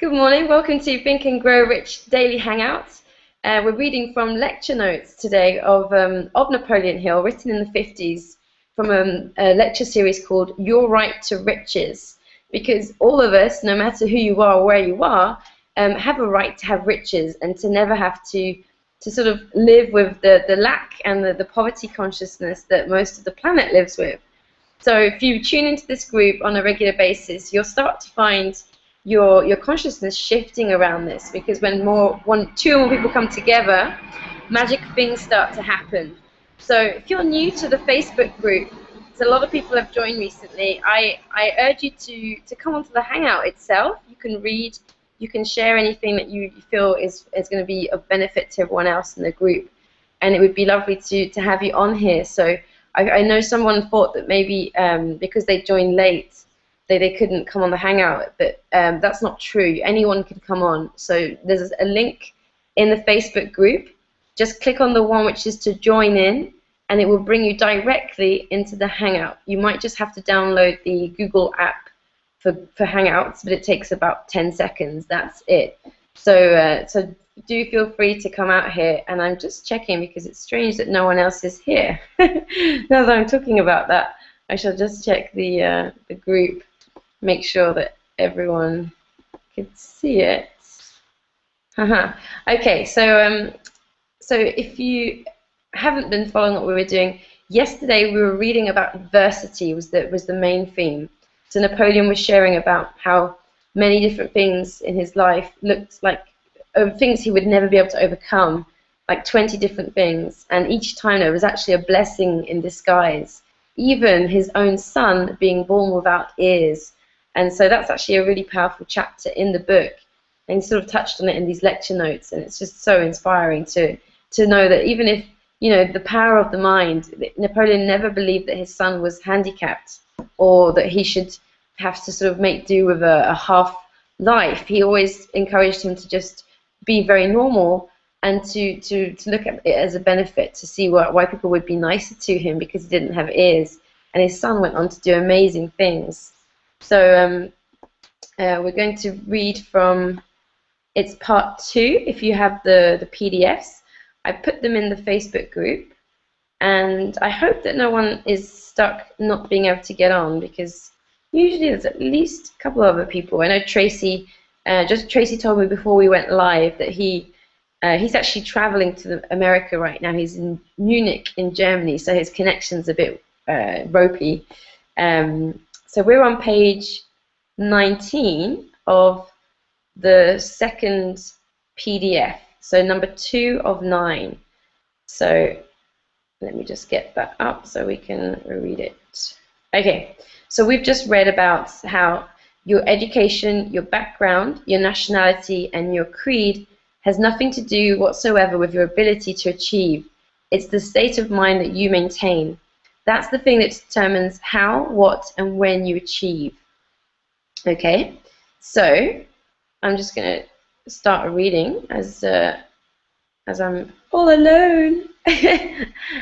Good morning. Welcome to Think and Grow Rich Daily Hangouts. We're reading from lecture notes today of Napoleon Hill, written in the 50s, from a lecture series called Your Right to Riches. Because all of us, no matter who you are or where you are, have a right to have riches and to never have to sort of live with the lack and the poverty consciousness that most of the planet lives with. So if you tune into this group on a regular basis, you'll start to find your consciousness shifting around this, because when two or more people come together, magic things start to happen. So if you're new to the Facebook group, so a lot of people have joined recently, I urge you to come onto the Hangout itself. You can read, you can share anything that you feel is going to be of benefit to everyone else in the group. And it would be lovely to have you on here. So I know someone thought that maybe because they joined late, they couldn't come on the Hangout, but that's not true. Anyone can come on. So there's a link in the Facebook group. Just click on the one which is to join in, and it will bring you directly into the Hangout. You might just have to download the Google app for Hangouts, but it takes about 10 seconds. That's it. So do feel free to come out here, and I'm just checking because it's strange that no one else is here. Now that I'm talking about that, I shall just check the group, make sure that everyone could see it. Okay, so if you haven't been following what we were doing, yesterday we were reading about adversity was the main theme. So Napoleon was sharing about how many different things in his life looked like things he would never be able to overcome, like 20 different things, and each time there was actually a blessing in disguise, even his own son being born without ears. And so that's actually a really powerful chapter in the book, and he sort of touched on it in these lecture notes, and it's just so inspiring to know that even if, you know, the power of the mind, Napoleon never believed that his son was handicapped or that he should have to sort of make do with a half life. He always encouraged him to just be very normal and to look at it as a benefit, to see why people would be nicer to him because he didn't have ears. And his son went on to do amazing things. So we're going to read from, it's part 2 if you have the PDFs. I put them in the Facebook group, and I hope that no one is stuck not being able to get on, because usually there's at least a couple of other people. I know Tracy told me before we went live that he's actually traveling to America right now. He's in Munich in Germany, so his connection's a bit ropey. So we're on page 19 of the second PDF, so number 2 of 9. So let me just get that up so we can read it. Okay, so we've just read about how your education, your background, your nationality, and your creed has nothing to do whatsoever with your ability to achieve. It's the state of mind that you maintain. That's the thing that determines how, what, and when you achieve. Okay, so I'm just going to start reading as I'm all alone.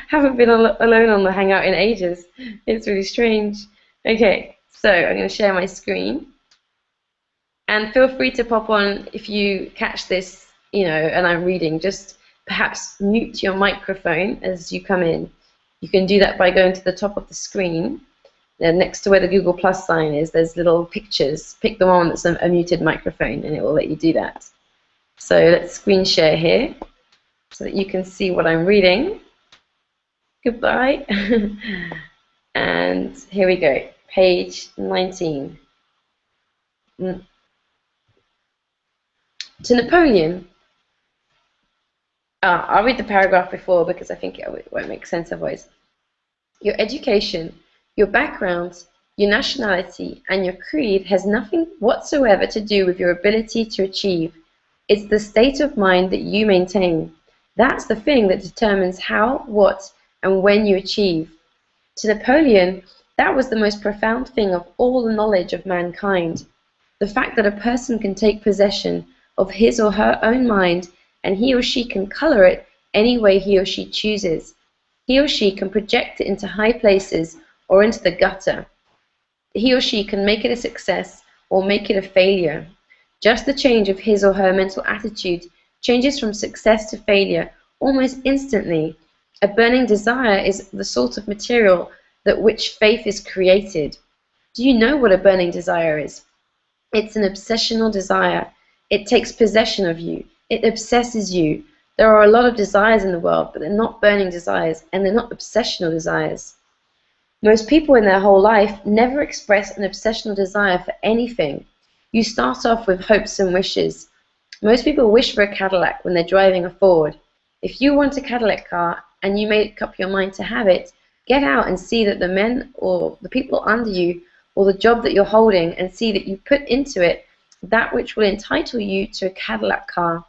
Haven't been alone on the Hangout in ages. It's really strange. Okay, so I'm going to share my screen. And feel free to pop on if you catch this, you know, and I'm reading. Just perhaps mute your microphone as you come in. You can do that by going to the top of the screen. And next to where the Google Plus sign is, there's little pictures. Pick the one that's a muted microphone, and it will let you do that. So let's screen share here so that you can see what I'm reading. Goodbye. And here we go, page 19. To Napoleon, I'll read the paragraph before because I think it won't make sense otherwise. Your education, your background, your nationality, and your creed has nothing whatsoever to do with your ability to achieve. It's the state of mind that you maintain. That's the thing that determines how, what, and when you achieve. To Napoleon, that was the most profound thing of all the knowledge of mankind. The fact that a person can take possession of his or her own mind, and he or she can color it any way he or she chooses. He or she can project it into high places or into the gutter. He or she can make it a success or make it a failure. Just the change of his or her mental attitude changes from success to failure almost instantly. A burning desire is the sort of material that which faith is created. Do you know what a burning desire is? It's an obsessional desire. It takes possession of you. It obsesses you. There are a lot of desires in the world, but they're not burning desires, and they're not obsessional desires. Most people in their whole life never express an obsessional desire for anything. You start off with hopes and wishes. Most people wish for a Cadillac when they're driving a Ford. If you want a Cadillac car and you make up your mind to have it, get out and see that the men or the people under you or the job that you're holding, and see that you put into it that which will entitle you to a Cadillac car.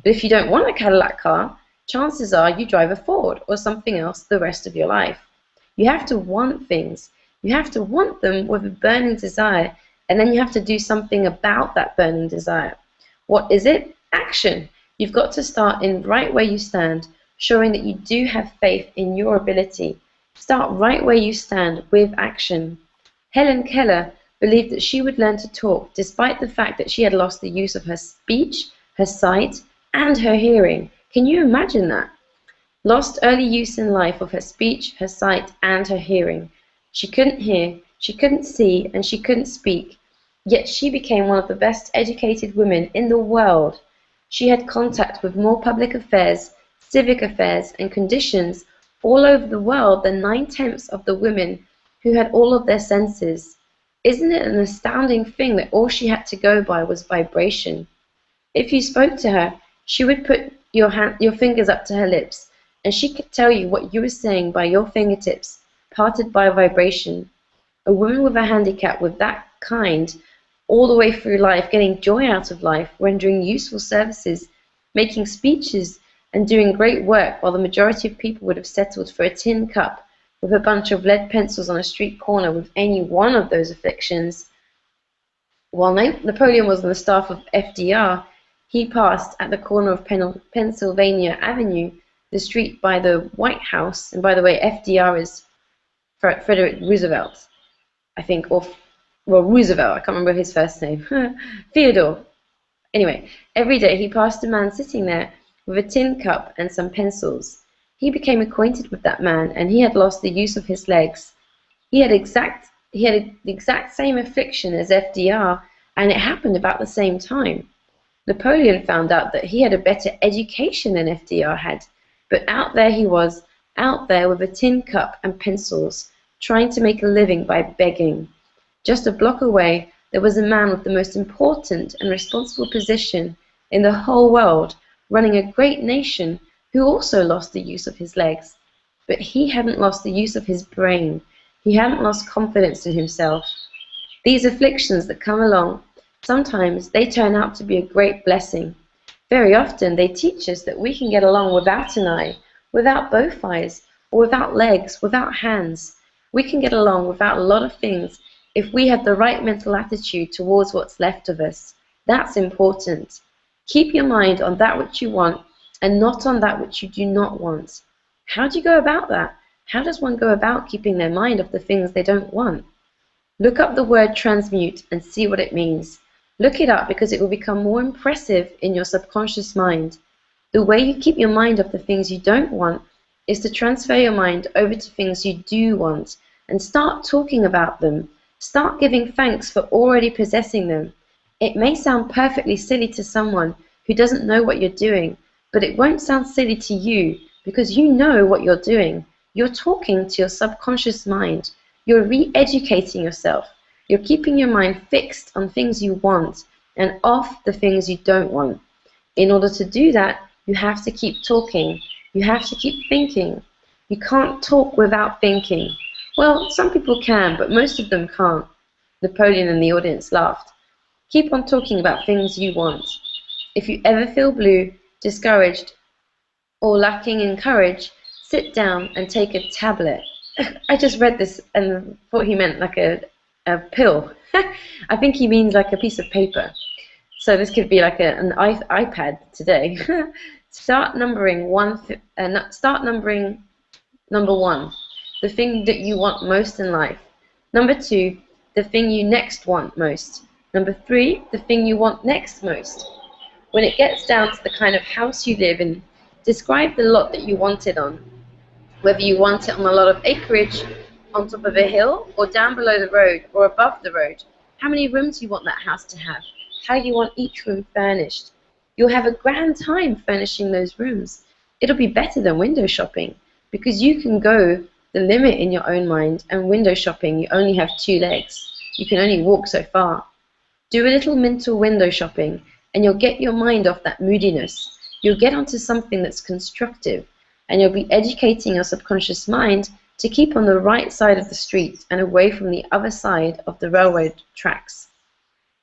But if you don't want a Cadillac car, chances are you drive a Ford or something else the rest of your life. You have to want things. You have to want them with a burning desire, and then you have to do something about that burning desire. What is it? Action. You've got to start in right where you stand, showing that you do have faith in your ability. Start right where you stand with action. Helen Keller believed that she would learn to talk despite the fact that she had lost the use of her speech, her sight, and her hearing. Can you imagine that? Lost early use in life of her speech, her sight, and her hearing. She couldn't hear, she couldn't see, and she couldn't speak. Yet she became one of the best educated women in the world. She had contact with more public affairs, civic affairs, and conditions all over the world than 9/10 of the women who had all of their senses. Isn't it an astounding thing that all she had to go by was vibration? If you spoke to her, she would put your fingers up to her lips, and she could tell you what you were saying by your fingertips, parted by vibration. A woman with a handicap with that kind, all the way through life, getting joy out of life, rendering useful services, making speeches, and doing great work, while the majority of people would have settled for a tin cup with a bunch of lead pencils on a street corner with any one of those afflictions. While Napoleon was on the staff of FDR, he passed at the corner of Pennsylvania Avenue, the street by the White House, and by the way, FDR is Frederick Roosevelt, I think, or Roosevelt, I can't remember his first name, Theodore. Anyway, every day he passed a man sitting there with a tin cup and some pencils. He became acquainted with that man, and he had lost the use of his legs. He had the exact same affliction as FDR, and it happened about the same time. Napoleon found out that he had a better education than FDR had, but out there he was, out there with a tin cup and pencils, trying to make a living by begging. Just a block away, there was a man with the most important and responsible position in the whole world, running a great nation, who also lost the use of his legs. But he hadn't lost the use of his brain. He hadn't lost confidence in himself. These afflictions that come along, sometimes they turn out to be a great blessing. Very often they teach us that we can get along without an eye, without both eyes, or without legs, without hands. We can get along without a lot of things if we have the right mental attitude towards what's left of us. That's important. Keep your mind on that which you want and not on that which you do not want. How do you go about that? How does one go about keeping their mind off the things they don't want? Look up the word transmute and see what it means. Look it up because it will become more impressive in your subconscious mind. The way you keep your mind off the things you don't want is to transfer your mind over to things you do want and start talking about them. Start giving thanks for already possessing them. It may sound perfectly silly to someone who doesn't know what you're doing, but it won't sound silly to you because you know what you're doing. You're talking to your subconscious mind. You're re-educating yourself. You're keeping your mind fixed on things you want and off the things you don't want. In order to do that, you have to keep talking. You have to keep thinking. You can't talk without thinking. Well, some people can, but most of them can't. Napoleon and the audience laughed. Keep on talking about things you want. If you ever feel blue, discouraged, or lacking in courage, sit down and take a tablet. I just read this and thought he meant like a pill. I think he means like a piece of paper. So this could be like an iPad today. Start numbering number one, the thing that you want most in life. Number two, the thing you next want most. Number 3, the thing you want next most. When it gets down to the kind of house you live in, describe the lot that you want it on. Whether you want it on a lot of acreage, on top of a hill, or down below the road, or above the road. How many rooms you want that house to have. How you want each room furnished. You'll have a grand time furnishing those rooms. It'll be better than window shopping, because you can go the limit in your own mind, and window shopping, you only have 2 legs. You can only walk so far. Do a little mental window shopping, and you'll get your mind off that moodiness. You'll get onto something that's constructive, and you'll be educating your subconscious mind to keep on the right side of the street and away from the other side of the railroad tracks.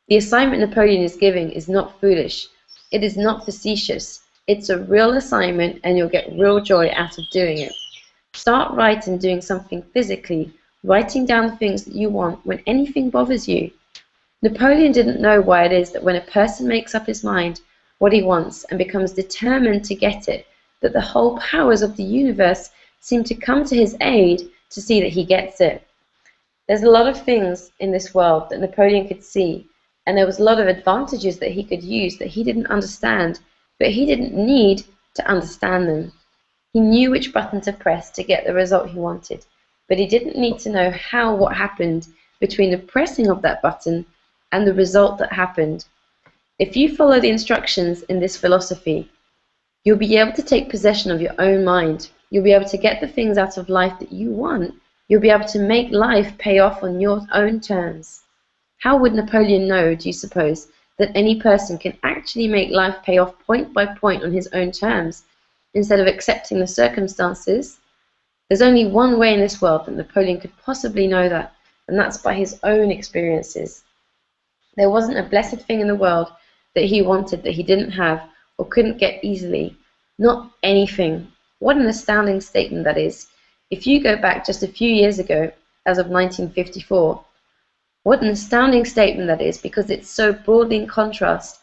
The assignment Napoleon is giving is not foolish. It is not facetious. It's a real assignment, and you'll get real joy out of doing it. Start right in doing something physically, writing down the things that you want when anything bothers you. Napoleon didn't know why it is that when a person makes up his mind what he wants and becomes determined to get it, that the whole powers of the universe seem to come to his aid to see that he gets it. There's a lot of things in this world that Napoleon could see, and there was a lot of advantages that he could use that he didn't understand, but he didn't need to understand them. He knew which button to press to get the result he wanted, but he didn't need to know what happened between the pressing of that button and the result that happened. If you follow the instructions in this philosophy, you'll be able to take possession of your own mind. You'll be able to get the things out of life that you want. You'll be able to make life pay off on your own terms. How would Napoleon know, do you suppose, that any person can actually make life pay off point by point on his own terms, instead of accepting the circumstances? There's only one way in this world that Napoleon could possibly know that, and that's by his own experiences. There wasn't a blessed thing in the world that he wanted that he didn't have or couldn't get easily. Not anything. What an astounding statement that is. If you go back just a few years ago, as of 1954, what an astounding statement that is, because it's so broadly in contrast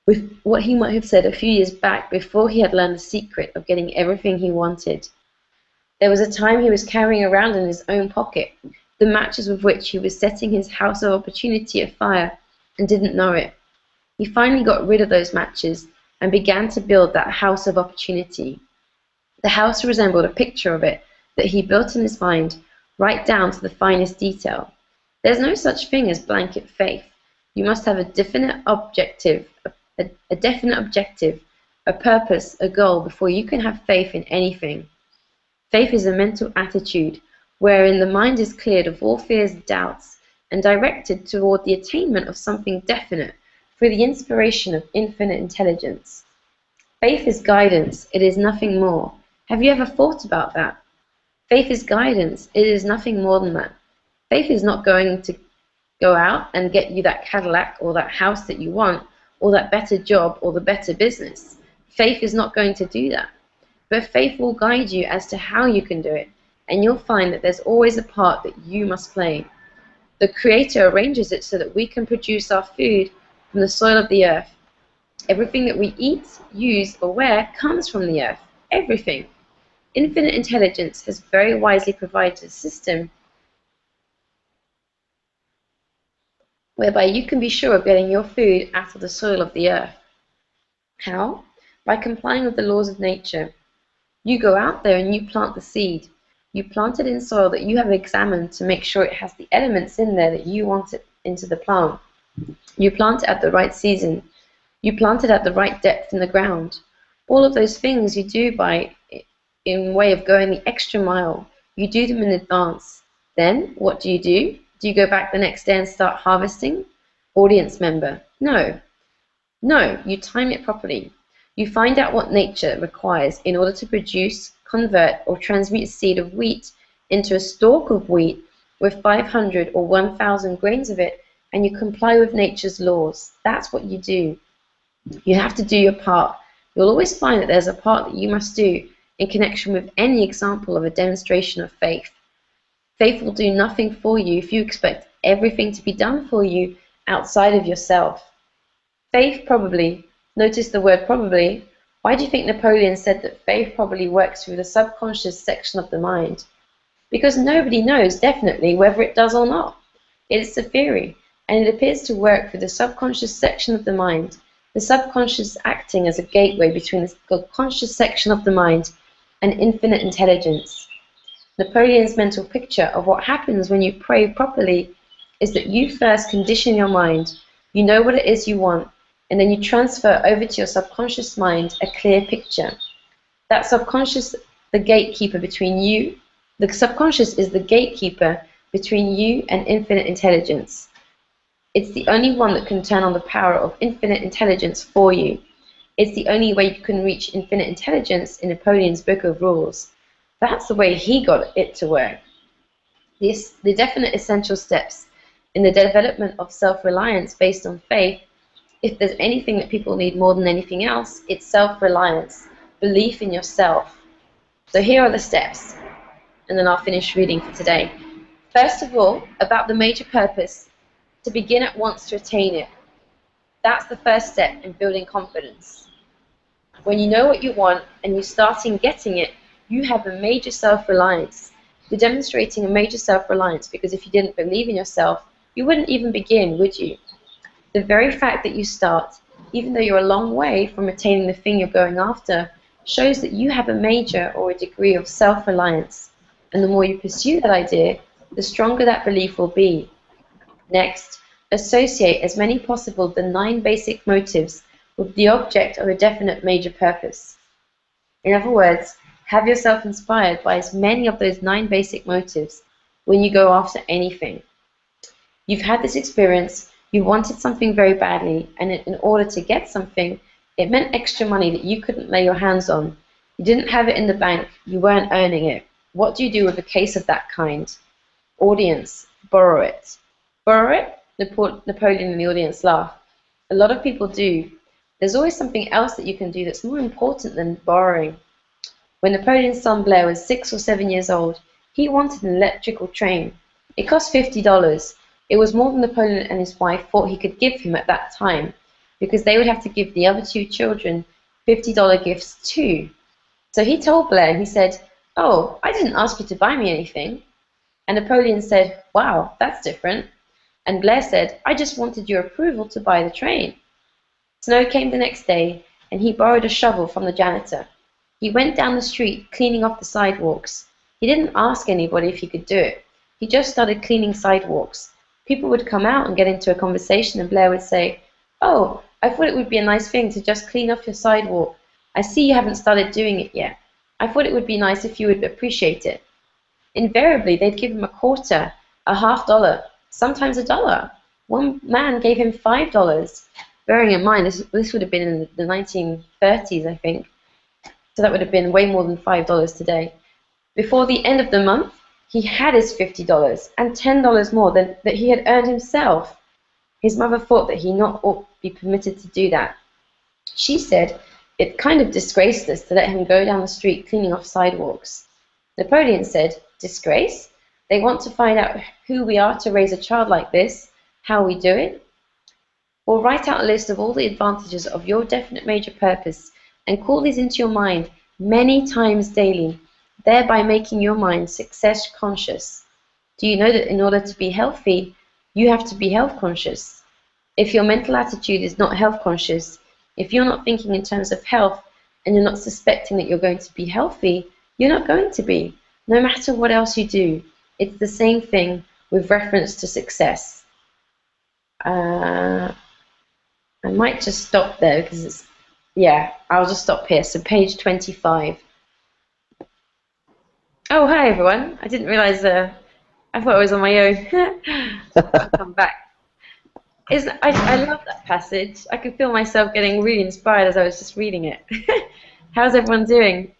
with what he might have said a few years back before he had learned the secret of getting everything he wanted. There was a time he was carrying around in his own pocket the matches with which he was setting his house of opportunity afire, and didn't know it. He finally got rid of those matches and began to build that house of opportunity. The house resembled a picture of it that he built in his mind, right down to the finest detail. There's no such thing as blanket faith. You must have a definite objective, a purpose, a goal, before you can have faith in anything. Faith is a mental attitude wherein the mind is cleared of all fears and doubts and directed toward the attainment of something definite through the inspiration of infinite intelligence. Faith is guidance. It is nothing more. Have you ever thought about that? Faith is guidance. It is nothing more than that. Faith is not going to go out and get you that Cadillac or that house that you want or that better job or the better business. Faith is not going to do that. But faith will guide you as to how you can do it, and you'll find that there's always a part that you must play. The Creator arranges it so that we can produce our food from the soil of the earth. Everything that we eat, use, or wear comes from the earth. Everything. Infinite intelligence has very wisely provided a system whereby you can be sure of getting your food out of the soil of the earth. How? By complying with the laws of nature. You go out there and you plant the seed. You plant it in soil that you have examined to make sure it has the elements in there that you want it into the plant. You plant it at the right season. You plant it at the right depth in the ground. All of those things you do in way of going the extra mile. You do them in advance. Then, what do? Do you go back the next day and start harvesting? Audience member. No. No, you time it properly. You find out what nature requires in order to produce, convert, or transmute seed of wheat into a stalk of wheat with 500 or 1,000 grains of it, and you comply with nature's laws. That's what you do. You have to do your part. You'll always find that there's a part that you must do in connection with any example of a demonstration of faith. Faith will do nothing for you if you expect everything to be done for you outside of yourself. Faith probably, notice the word probably. Why do you think Napoleon said that faith probably works through the subconscious section of the mind? Because nobody knows definitely whether it does or not. It is a theory, and it appears to work through the subconscious section of the mind, the subconscious acting as a gateway between the conscious section of the mind and infinite intelligence. Napoleon's mental picture of what happens when you pray properly is that you first condition your mind, you know what it is you want, and then you transfer over to your subconscious mind a clear picture. That subconscious, the gatekeeper between you, the subconscious is the gatekeeper between you and infinite intelligence. It's the only one that can turn on the power of infinite intelligence for you. It's the only way you can reach infinite intelligence in Napoleon's Book of Rules. That's the way he got it to work. The definite essential steps in the development of self-reliance based on faith, if there's anything that people need more than anything else, it's self-reliance, belief in yourself. So here are the steps, and then I'll finish reading for today. First of all, about the major purpose, to begin at once to attain it. That's the first step in building confidence. When you know what you want and you start in getting it, you have a major self-reliance. You're demonstrating a major self-reliance because if you didn't believe in yourself, you wouldn't even begin, would you? The very fact that you start, even though you're a long way from attaining the thing you're going after, shows that you have a major or a degree of self-reliance. And the more you pursue that idea, the stronger that belief will be. Next, associate as many possible the 9 basic motives with the object of a definite major purpose. In other words, have yourself inspired by as many of those 9 basic motives when you go after anything. You've had this experience, you wanted something very badly, and in order to get something, it meant extra money that you couldn't lay your hands on. You didn't have it in the bank, you weren't earning it. What do you do with a case of that kind? Audience, borrow it. Borrow it? Napoleon and the audience laugh. A lot of people do. There's always something else that you can do that's more important than borrowing. When Napoleon's son Blair was 6 or 7 years old, he wanted an electrical train. It cost $50. It was more than Napoleon and his wife thought he could give him at that time, because they would have to give the other 2 children $50 gifts too. So he told Blair, he said, "Oh, I didn't ask you to buy me anything." And Napoleon said, "Wow, that's different." And Blair said, "I just wanted your approval to buy the train." Snow came the next day, and he borrowed a shovel from the janitor. He went down the street cleaning off the sidewalks. He didn't ask anybody if he could do it. He just started cleaning sidewalks. People would come out and get into a conversation, and Blair would say, "Oh, I thought it would be a nice thing to just clean off your sidewalk. I see you haven't started doing it yet. I thought it would be nice if you would appreciate it." Invariably, they'd give him a quarter, a $half, sometimes $1. One man gave him $5. Bearing in mind, this would have been in the 1930s, I think. So that would have been way more than $5 today. Before the end of the month, he had his $50 and $10 more than that he had earned himself. His mother thought that he not ought to be permitted to do that. She said it kind of disgraced us to let him go down the street cleaning off sidewalks. Napoleon said, "Disgrace? They want to find out who we are to raise a child like this, how we do it? Well, write out a list of all the advantages of your definite major purpose and call these into your mind many times daily, thereby making your mind success conscious. Do you know that in order to be healthy, you have to be health conscious? If your mental attitude is not health conscious, if you're not thinking in terms of health and you're not suspecting that you're going to be healthy, you're not going to be, no matter what else you do. It's the same thing with reference to success." I might just stop there because it's, yeah, I'll just stop here. So page 25. Oh, hi everyone. I didn't realize, I thought I was on my own. I'll come back. I love that passage. I could feel myself getting really inspired as I was just reading it. How's everyone doing?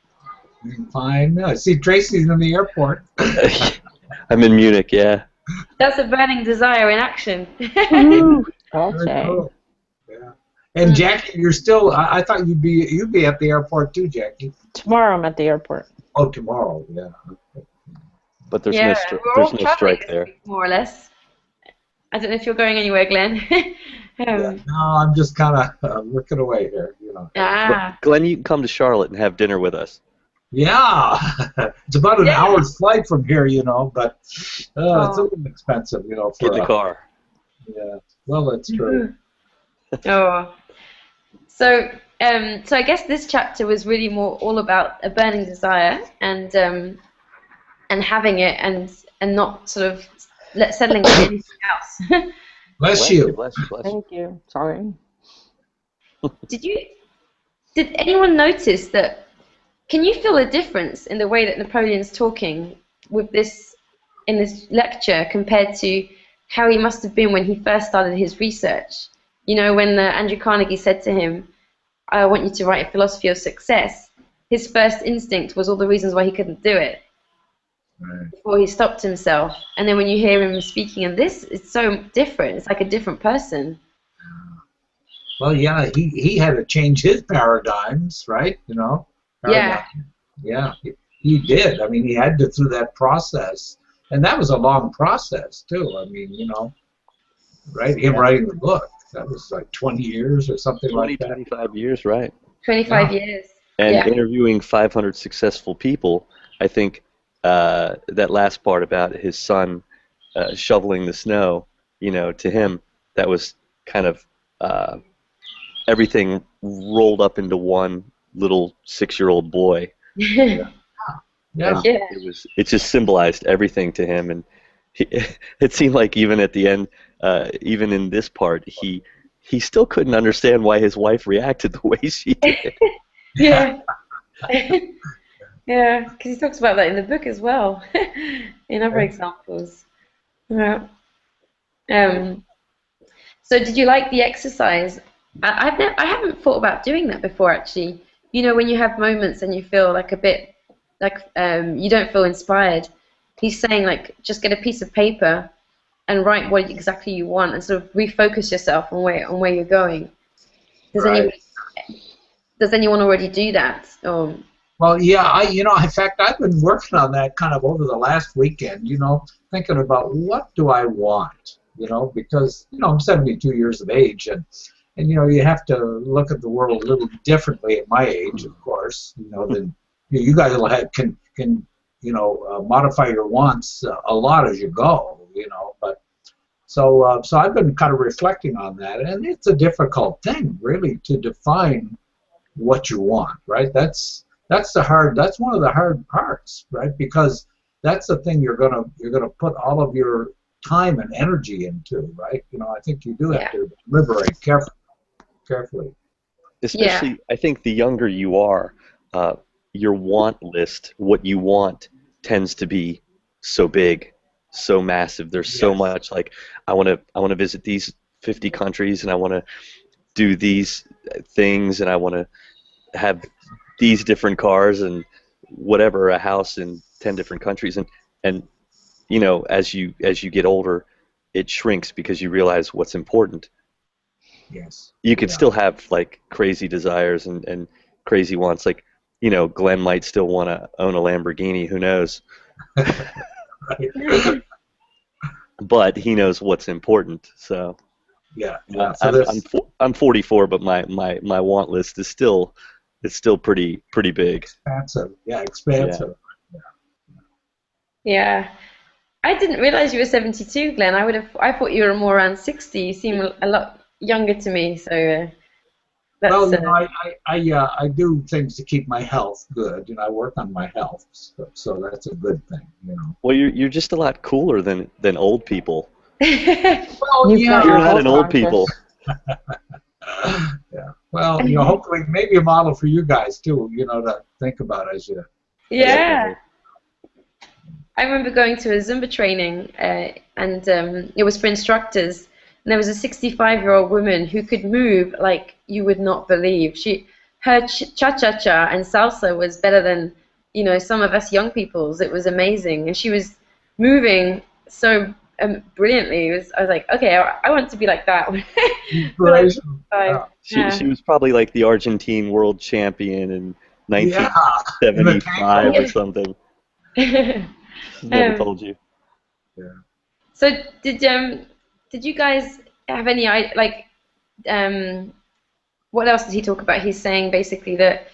Fine. No, see, Tracy's in the airport. I'm in Munich, yeah. That's a burning desire in action. Okay. Cool. Yeah. And Jackie, you're still. I thought you'd be at the airport too, Jackie. Tomorrow I'm at the airport. Oh, tomorrow. Yeah. But there's Yeah, no we're all there's no traveling strike this there. week, more or less. I don't know if you're going anywhere, Glenn. Yeah. No, I'm just kind of working away here, you know. Ah. Glenn, you can come to Charlotte and have dinner with us. Yeah, it's about an hour's flight from here, you know, but it's a little expensive, you know. Get in the car. Yeah. Well, that's true. Oh, so so I guess this chapter was really more all about a burning desire and having it and not sort of settling for anything else. Bless Bless you, you. bless you, bless you. Thank you. Sorry. Did you did anyone notice that? Can you feel a difference in the way that Napoleon's talking with this in this lecture compared to how he must have been when he first started his research? You know, when Andrew Carnegie said to him, "I want you to write a philosophy of success," his first instinct was all the reasons why he couldn't do it Right. before he stopped himself. And then when you hear him speaking in this, it's so different. It's like a different person. Well, yeah, he had to change his paradigms, right? You know, Yeah, yeah, he did. I mean, he had to through that process, and that was a long process too. I mean, you know, right? Him Yeah. writing the book, that was like 20 years or something 20, like that. 25 years, right? 25 Yeah. years. And Yeah. interviewing 500 successful people, I think that last part about his son shoveling the snow, you know, to him, that was kind of everything rolled up into one little 6-year-old boy. Yeah. And Yeah. it just symbolized everything to him. And it seemed like even at the end, even in this part, he still couldn't understand why his wife reacted the way she did. Yeah. Yeah, because he talks about that in the book as well, in other examples. Yeah. Um, so did you like the exercise? I haven't thought about doing that before, actually. You know, when you have moments and you feel like a bit like you don't feel inspired, he's saying like just get a piece of paper and write what exactly you want and sort of refocus yourself on where you're going. Does Right. anyone already do that? Or Well, yeah, you know, in fact, I've been working on that kind of over the last weekend, you know, thinking about what do I want, you know, because, you know, I'm 72 years of age and you know, you have to look at the world a little differently at my age, of course, you know, than you guys will have, can you know, modify your wants a lot as you go, you know, but so I've been kind of reflecting on that, and it's a difficult thing, really, to define what you want, right? That's one of the hard parts, right? Because that's the thing you're gonna put all of your time and energy into, right? You know, I think you do have to deliberate carefully. Especially, I think the younger you are, your want list, what you want, tends to be so big, so massive. There's so much. Like, I want to visit these 50 countries, and I want to do these things, and I want to have these different cars and whatever, a house in 10 different countries, and you know, as you get older, it shrinks because you realize what's important. Yes. You could still have like crazy desires and crazy wants. Like, you know, Glenn might still want to own a Lamborghini. Who knows? Right. But he knows what's important. So Yeah. I'm 44, but my want list is still pretty big. Expansive. Yeah, expansive. yeah. I didn't realize you were 72, Glenn. I thought you were more around 60. You seem a lot younger to me, so that's Well, you know, I do things to keep my health good, and I work on my health, so that's a good thing, you know. Well, you're just a lot cooler than old people. Well, You've got You're your not health an old conscious. people. Yeah. Well, you know, hopefully, maybe a model for you guys too, you know, to think about as you. Yeah. I remember going to a Zumba training, and it was for instructors. And there was a 65-year-old woman who could move like you would not believe. Her cha-cha-cha and salsa was better than, you know, some of us young people's. It was amazing, and she was moving so brilliantly. I was like, okay, I want to be like that. Inspirational. She was probably like the Argentine world champion in Yeah. 1975 or something. She's never told you. Yeah. So did you guys have any like what else did he talk about? He's saying basically that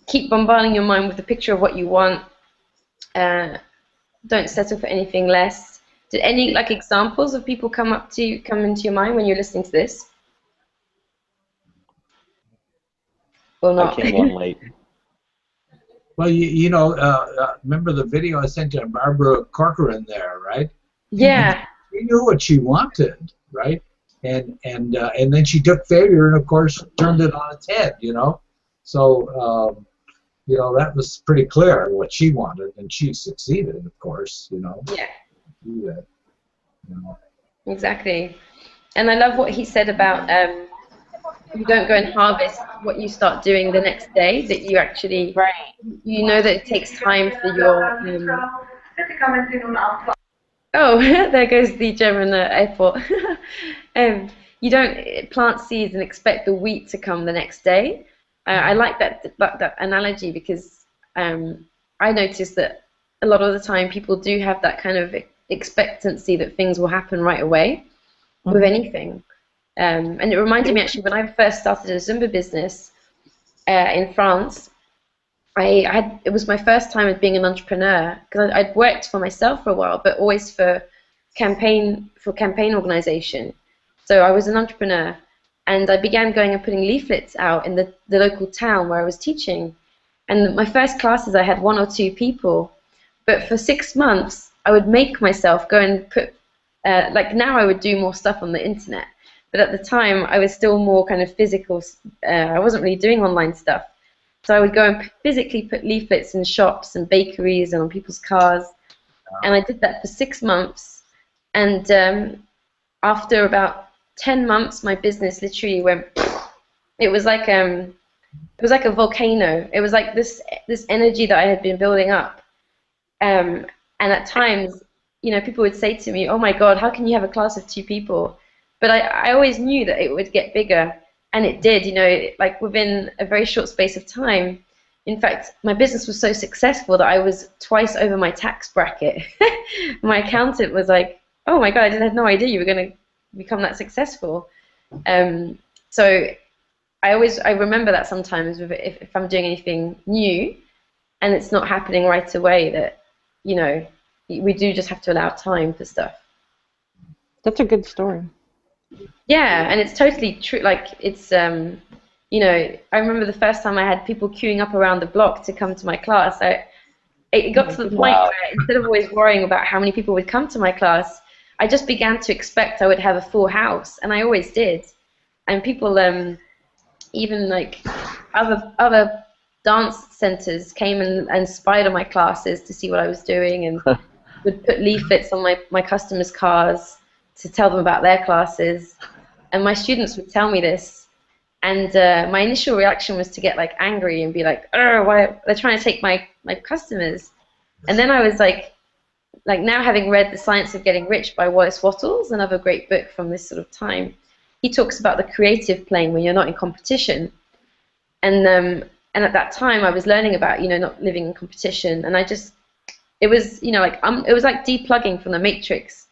keep bombarding your mind with the picture of what you want. Don't settle for anything less. Did any like examples of people come into your mind when you're listening to this, or I not? came on late. Well, remember the video I sent you on Barbara Corcoran there, right? And Yeah, she knew what she wanted, right? And then she took failure and of course turned it on its head, So that was pretty clear what she wanted, and she succeeded, of course, yeah, do that, you know. exactly. And I love what he said about you don't go and harvest what you start doing the next day. That you actually, Right. you know that it takes time for your. Oh, there goes the German airport. um, you don't plant seeds and expect the wheat to come the next day. I like that analogy because I noticed that a lot of the time people do have that kind of expectancy that things will happen right away with anything. And it reminded me actually when I first started a Zumba business in France. It was my first time as being an entrepreneur because I'd worked for myself for a while, but always for campaign organization. So I was an entrepreneur, and I began going and putting leaflets out in the local town where I was teaching. And my first classes, I had one or two people, but for 6 months, I would make myself go and put like now I would do more stuff on the internet, but at the time I was still more kind of physical. I wasn't really doing online stuff. So I would go and physically put leaflets in shops and bakeries and on people's cars. And I did that for 6 months. And after about 10 months, my business literally went. It was like a volcano. It was like this energy that I had been building up. And at times, people would say to me, "Oh my God, how can you have a class of 2 people?" But I always knew that it would get bigger. And it did, like within a very short space of time. In fact, my business was so successful that I was twice over my tax bracket. My accountant was like, "Oh my God, I had no idea you were going to become that successful." So I remember that sometimes if I'm doing anything new and it's not happening right away, that we do just have to allow time for stuff. That's a good story. Yeah, and it's totally true. Like it's, I remember the first time I had people queuing up around the block to come to my class. It got to the point Wow. where instead of always worrying about how many people would come to my class, I just began to expect I would have a full house, and I always did. And people, even like other dance centers came and spied on my classes to see what I was doing, and would put leaflets on my customers' cars to tell them about their classes. And my students would tell me this, and my initial reaction was to get like angry and be like, "Oh, why they're trying to take my customers?" And then I was like now having read The Science of Getting Rich by Wallace Wattles, another great book from this sort of time, he talks about the creative plane when you're not in competition. And at that time I was learning about not living in competition, and it was it was like deplugging from the matrix.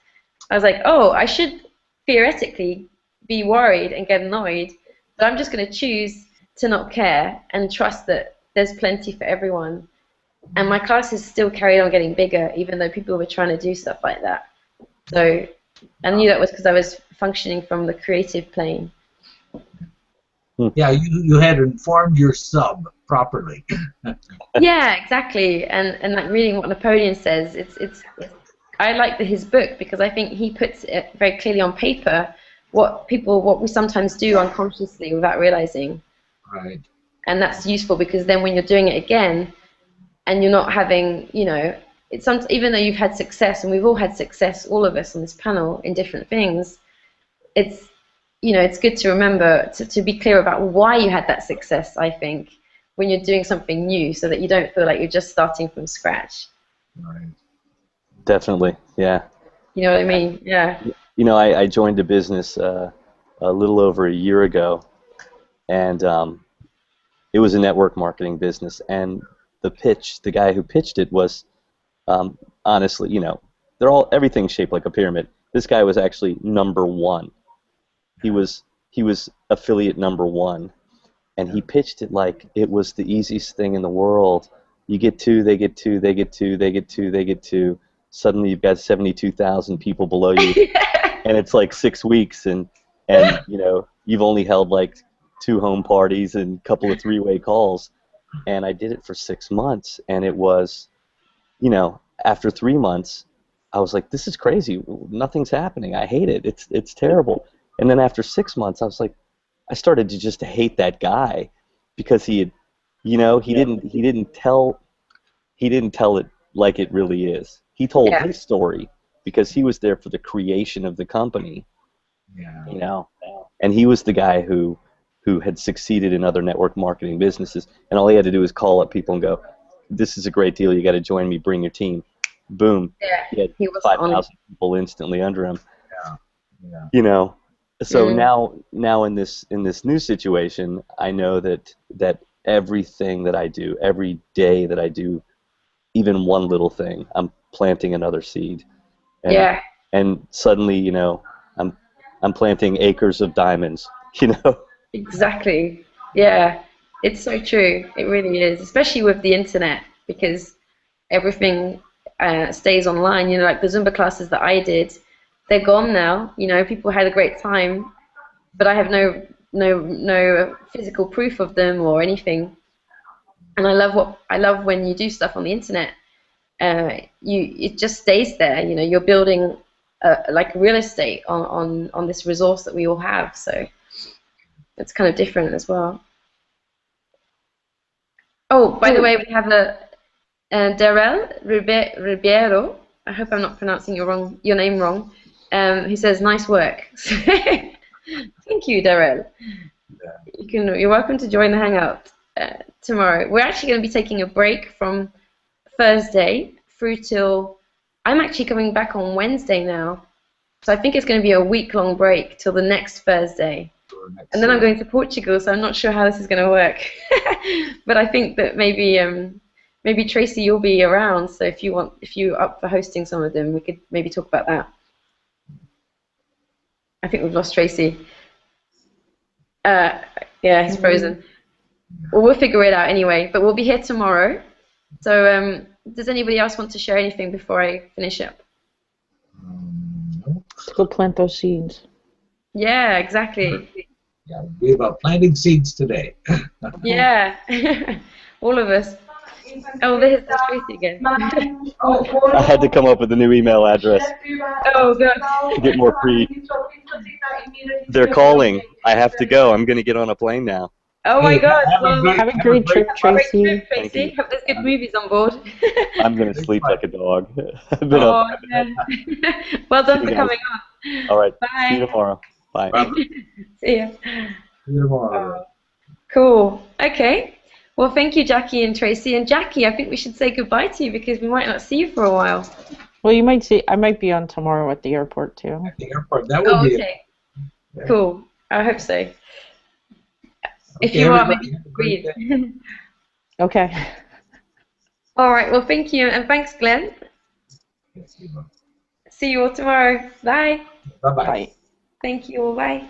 I was like, oh, I should theoretically be worried and get annoyed, but I'm just going to choose to not care and trust that there's plenty for everyone. And my classes still carried on getting bigger, even though people were trying to do stuff like that. So I knew that was because I was functioning from the creative plane. Yeah, you had informed your sub properly. Yeah, exactly. And like reading what Napoleon says, it's I like his book because I think he puts it very clearly on paper what we sometimes do unconsciously without realizing. Right. And that's useful because then when you're doing it again and you're not having, even though you've had success, and we've all had success, all of us on this panel in different things, it's good to remember to be clear about why you had that success, I think, when you're doing something new, so that you don't feel like you're just starting from scratch. Right. Definitely, yeah. You know what I mean? Yeah. I joined a business a little over a year ago, and it was a network marketing business. And the guy who pitched it was, honestly, everything's shaped like a pyramid. This guy was actually number one. He was affiliate number one, and he pitched it like it was the easiest thing in the world. You get two, they get two, they get two, they get two, they get two. suddenly you've got 72,000 people below you, and it's like 6 weeks, and you know, you've only held like 2 home parties and a couple of 3-way calls, and I did it for 6 months, and it was, you know, after 3 months, I was like, this is crazy. Nothing's happening. I hate it. It's terrible. And then after 6 months, I was like, I started to just hate that guy because he had, you know, he didn't tell it like it really is. He told Yeah. his story because he was there for the creation of the company, Yeah. you know, and he was the guy who had succeeded in other network marketing businesses, and all he had to do was call up people and go, this is a great deal, you got to join me, bring your team. Boom. Yeah. He had He was 5,000 people instantly under him. Yeah. Yeah. You know, so Mm. now in this new situation, I know that everything that I do, every day that I do, even one little thing, I'm planting another seed, and Yeah. suddenly, you know, I'm planting acres of diamonds. You know. Exactly. Yeah. It's so true. It really is, especially with the internet, because everything stays online. You know, like the Zumba classes that I did, they're gone now. You know, people had a great time, but I have no physical proof of them or anything. And I love when you do stuff on the internet. It just stays there. You know, you're building like real estate on this resource that we all have. So it's kind of different as well. Oh, by the way, we have Darrell Ribeiro. I hope I'm not pronouncing your name wrong. Who says nice work. Thank you, Darrell. You're welcome to join the Hangout tomorrow. We're actually going to be taking a break from Thursday through till I'm actually coming back on Wednesday now. So I think it's going to be a week-long break till the next Thursday. And then I'm going to Portugal, so I'm not sure how this is going to work. But I think that maybe Tracy, you'll be around. So if you're up for hosting some of them, we could maybe talk about that. I think we've lost Tracy. Yeah, he's frozen. Well, we'll figure it out anyway. But we'll be here tomorrow. So does anybody else want to share anything before I finish up? No. Let's go plant those seeds. Yeah, exactly. Yeah, we about planting seeds today. Yeah, all of us. Oh, there's Tracy again. I had to come up with a new email address Oh, good. to get more free. They're calling. I have to go. I'm going to get on a plane now. Oh my God. Have a great trip, Great Tracy. trip, Tracy. Hope there's good movies on board. I'm going to sleep like a dog. I've been up. Yeah. Well done for guys. coming on. All right. Bye. See you tomorrow. Bye. See ya. See you tomorrow. Cool. Okay. Well, thank you, Jackie and Tracy. And Jackie, I think we should say goodbye to you because we might not see you for a while. Well, you might see. I might be on tomorrow at the airport too. At the airport, that would be okay. it. Cool. I hope so. If Okay, you are, everybody, maybe have a great breathe. day. Okay. All right. Well, thank you. And thanks, Glenn. Yes, See you all tomorrow. Bye. Bye-bye. Bye. Thank you all. Bye.